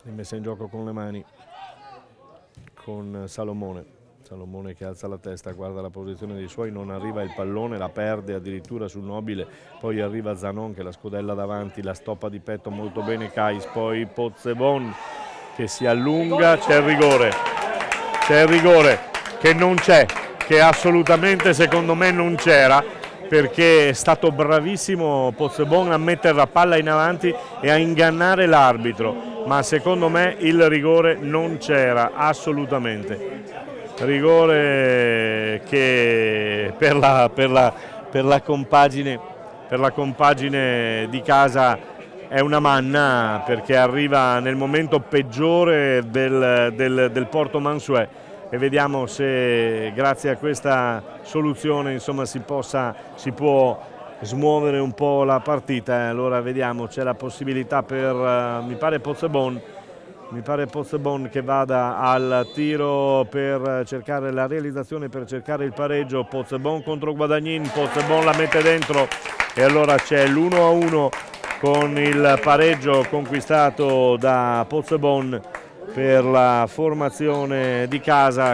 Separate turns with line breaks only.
rimessa in gioco con le mani con Salomone che alza la testa, guarda la posizione dei suoi, non arriva il pallone, la perde addirittura sul Nobile, poi arriva Zanon che la scodella davanti, la stoppa di petto molto bene Kais, poi Pozzebon che si allunga, c'è il rigore che non c'è, che assolutamente secondo me non c'era, perché è stato bravissimo Pozzebon a mettere la palla in avanti e a ingannare l'arbitro, ma secondo me il rigore non c'era assolutamente. Rigore che per la compagine di casa è una manna, perché arriva nel momento peggiore del Porto Mansuet, e vediamo se grazie a questa soluzione insomma si può smuovere un po' la partita. Allora vediamo, c'è la possibilità per mi pare Pozzebon che vada al tiro per cercare la realizzazione, per cercare il pareggio. Pozzebon contro Guadagnin, Pozzebon la mette dentro e allora c'è l'1-1 con il pareggio conquistato da Pozzebon per la formazione di casa.